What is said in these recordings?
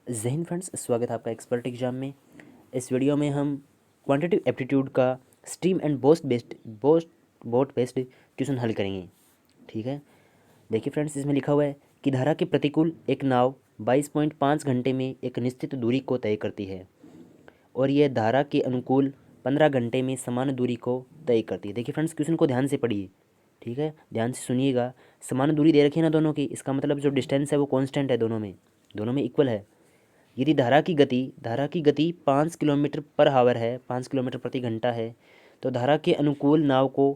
जय हिंद फ्रेंड्स, स्वागत है आपका एक्सपर्ट एग्जाम में। इस वीडियो में हम क्वांटिटेटिव एप्टीट्यूड का stream and boat based question हल करेंगे। ठीक है, देखिए फ्रेंड्स, इसमें लिखा हुआ है कि धारा के प्रतिकूल एक नाव 22.5 घंटे में एक निश्चित दूरी को तय करती है और यह धारा के अनुकूल 15 घंटे में समान दूरी को तय करती है। देखिए फ्रेंड्स, क्वेश्चन को ध्यान से पढ़िए। ठीक है, ध्यान से सुनिएगा। समान दूरी दे रखी है ना दोनों की, इसका मतलब जो डिस्टेंस है वो कांस्टेंट है, दोनों में इक्वल है। यदि धारा की गति 5 किलोमीटर पर आवर है, 5 किलोमीटर प्रति घंटा है, तो धारा के अनुकूल नाव को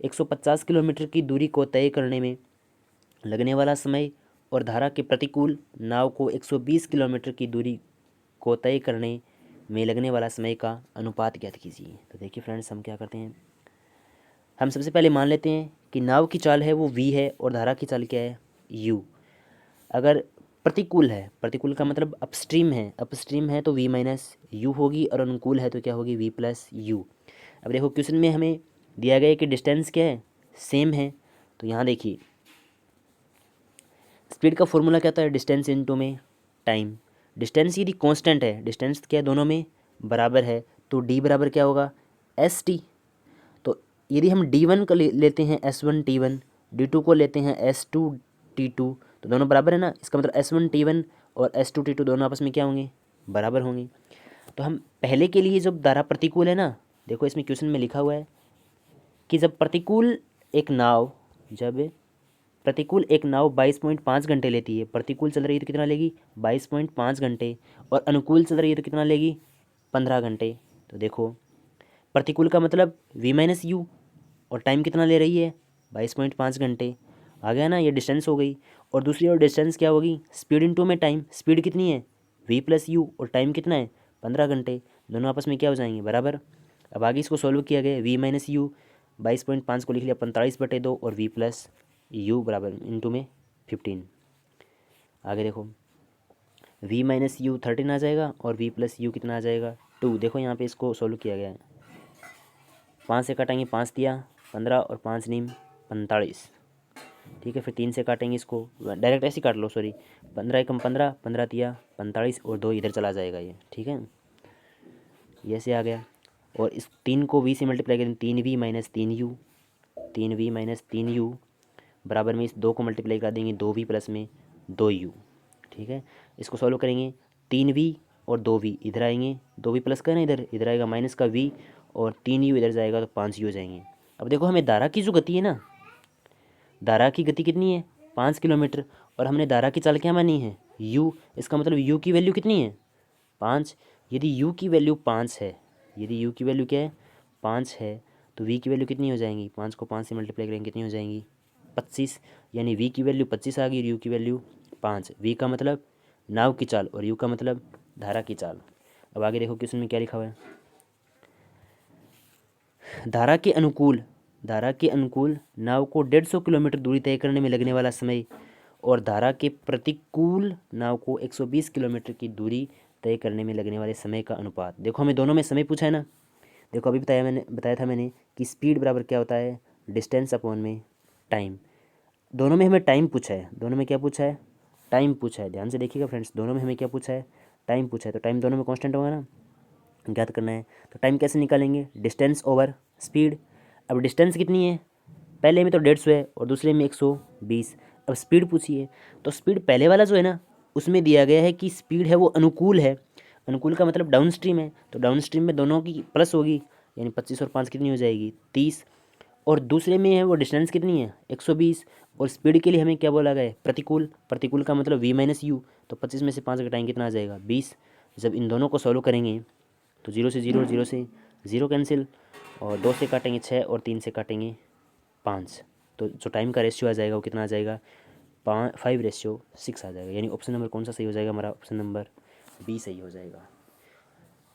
150 किलोमीटर की दूरी को तय करने में लगने वाला समय और धारा के प्रतिकूल नाव को 120 किलोमीटर की दूरी को तय करने में लगने वाला समय का अनुपात ज्ञात कीजिए। तो देखिए फ्रेंड्स, हम क्या करते हैं, हम सबसे पहले मान लेते हैं कि नाव की चाल है वो v है और धारा की चाल क्या है, u। अगर प्रतिकूल है, प्रतिकूल का मतलब अपस्ट्रीम है तो v माइनस यू होगी और अनुकूल है तो क्या होगी, v प्लस यू। अब देखो क्वेश्चन में हमें दिया गया है कि डिस्टेंस क्या है, सेम है। तो यहाँ देखिए स्पीड का फॉर्मूला क्या होता है, डिस्टेंस इनटू में टाइम। डिस्टेंस यदि कांस्टेंट है, डिस्टेंस क्या है, दोनों में बराबर है, तो d बराबर क्या होगा, एस टी। तो यदि हम d1 को लेते हैं s1 t1, d2 को लेते हैं s2 t2, तो दोनों बराबर है ना। इसका मतलब s1 t1 और s2 t2 दोनों आपस में क्या होंगे, बराबर होंगे। तो हम पहले के लिए जब धारा प्रतिकूल है ना, देखो इसमें क्वेश्चन में लिखा हुआ है कि जब प्रतिकूल एक नाव 22.5 घंटे लेती है, प्रतिकूल चल रही है तो कितना लेगी, 22.5 घंटे, और अनुकूल चल रही है तो कितना लेगी, 15 घंटे। तो देखो प्रतिकूल का मतलब v माइनस यू और टाइम कितना ले रही है, 22.5 घंटे। आ गया ना, ये डिस्टेंस हो गई। और दूसरी ओर डिस्टेंस क्या होगी, स्पीड इनटू में टाइम। स्पीड कितनी है, v प्लस यू, और टाइम कितना है, 15 घंटे। दोनों आपस में क्या हो जाएंगे, बराबर। अब आगे इसको सॉल्व किया गया, v माइनस यू 22.5 को लिख लिया 45/2 और v प्लस यू बराबर इनटू में 15। आगे देखो v माइनस यू 13 आ जाएगा और v प्लस यू कितना आ जाएगा, 2। देखो यहाँ पे इसको सॉल्व किया गया है, 5 से काटेंगे, 5 दिया 15 और 5 नीम 45। ठीक है, फिर 3 से काटेंगे, इसको डायरेक्ट ऐसे ही काट लो, सॉरी। 15 एकम 15, 15 दिया 45 और 2 इधर चला जाएगा ये। ठीक है, ये से आ गया। और इस 3 को v से मल्टीप्लाई करें, 3v minus 3u, 3v minus 3u बराबर में इस 2 को मल्टीप्लाई कर देंगे, 2v प्लस में 2u। ठीक है, इसको सॉल्व करेंगे, 3v और 2v इधर आएंगे, 2v प्लस का ना, इधर आएगा माइनस का v, और 3u इधर जाएगा तो 5u हो जाएंगे। अब देखो हमें धारा की जो गति है ना, धारा की गति कितनी है, 5 किलोमीटर, और हमने धारा की चाल क्या मानी है, u। इसका मतलब u की वैल्यू कितनी है, 5। यदि u की वैल्यू 5 है, यदि u की वैल्यू क्या है, 5 है, तो v की वैल्यू कितनी हो जाएंगी, 5 को 5 से मल्टीप्लाई करेंगे कितनी हो जाएंगी, 25। यानी v की वैल्यू 25 आ गई और u की वैल्यू 5। v का मतलब नाव की चाल और u का मतलब धारा की चाल। अब आगे देखो क्वेश्चन में क्या लिखा हुआ है, धारा के अनुकूल नाव को 150 किलोमीटर दूरी तय करने में लगने वाला समय और धारा के प्रतिकूल नाव को 120 किलोमीटर की दूरी तय करने में लगने वाले समय का अनुपात। देखो हमें दोनों में समय पूछा है ना। देखो अभी बताया था मैंने कि स्पीड बराबर क्या होता है, डिस्टेंस अपॉन में टाइम। दोनों में हमें टाइम पूछा है, दोनों में क्या पूछा है, टाइम पूछा है। ध्यान से देखिएगा फ्रेंड्स, दोनों में हमें क्या पूछा है, टाइम पूछा है। तो टाइम दोनों में कांस्टेंट होगा ना, ज्ञात करना है। तो टाइम कैसे निकालेंगे, डिस्टेंस ओवर स्पीड। अब डिस्टेंस कितनी है, पहले में तो 150 है और दूसरे में 120। अब स्पीड पूछिए, तो स्पीड पहले वाला जो है ना, उसमें दिया गया है कि स्पीड है वो अनुकूल है। अनुकूल का मतलब डाउन स्ट्रीम है, तो डाउन स्ट्रीम में दोनों की प्लस होगी, यानी 25 और 5 कितनी हो जाएगी, 30। और दूसरे में है वो डिस्टेंस कितनी है, 120। और स्पीड के लिए हमें क्या बोला गया है, प्रतिकूल। प्रतिकूल का मतलब v माइनस यू, तो 25 में से 5 घटाएंगे कितना आ जाएगा, 20। जब इन दोनों को सॉल्व करेंगे तो 0 से 0 और 0 से 0 कैंसिल, और 2 से काटेंगे 6 और 3 से काटेंगे 5। तो जो टाइम का रेशियो आ जाएगा वो कितना आ जाएगा, 5:6 आ जाएगा। यानी ऑप्शन नंबर कौन सा सही हो जाएगा हमारा, ऑप्शन नंबर बी सही हो जाएगा।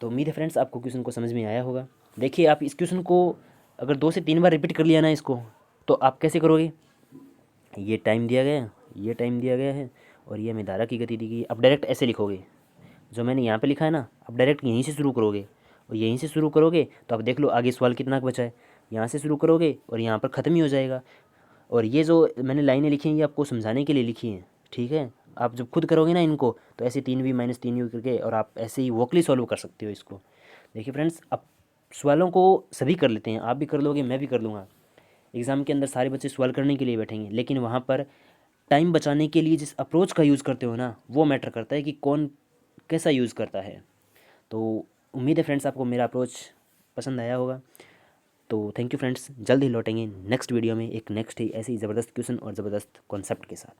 तो उम्मीद है फ्रेंड्स आपको क्वेश्चन को समझ में आया होगा। देखिए आप इस क्वेश्चन को अगर 2 से 3 बार रिपीट कर लिया ना इसको, तो आप कैसे करोगे, ये टाइम दिया गया, ये टाइम दिया गया है, और ये हमें धारा की गति दी गई। अब डायरेक्ट ऐसे लिखोगे, जो मैंने यहाँ पे लिखा है ना, अब डायरेक्ट यहीं से शुरू करोगे, और यहीं से शुरू करोगे तो अब देख लो आगे सवाल कितना बचा है। यहाँ से शुरू करोगे और यहाँ पर ख़त्म ही हो जाएगा। और ये जो मैंने लाइनें लिखी हैं ये आपको समझाने के लिए लिखी हैं। ठीक है, आप जब खुद करोगे ना इनको, तो ऐसे 3v माइनस 3u करके, और आप ऐसे ही वोकली सॉल्व कर सकते हो इसको। देखिए फ्रेंड्स, अब सवालों को सभी कर लेते हैं, आप भी कर लोगे, मैं भी कर लूँगा। एग्ज़ाम के अंदर सारे बच्चे सवाल करने के लिए बैठेंगे, लेकिन वहाँ पर टाइम बचाने के लिए जिस अप्रोच का यूज़ करते हो ना, वो मैटर करता है कि कौन कैसा यूज़ करता है। तो उम्मीद है फ्रेंड्स आपको मेरा अप्रोच पसंद आया होगा। तो थैंक यू फ्रेंड्स, जल्द ही लौटेंगे नेक्स्ट वीडियो में एक नेक्स्ट ही ऐसी ज़बरदस्त क्वेश्चन और ज़बरदस्त कॉन्सेप्ट के साथ।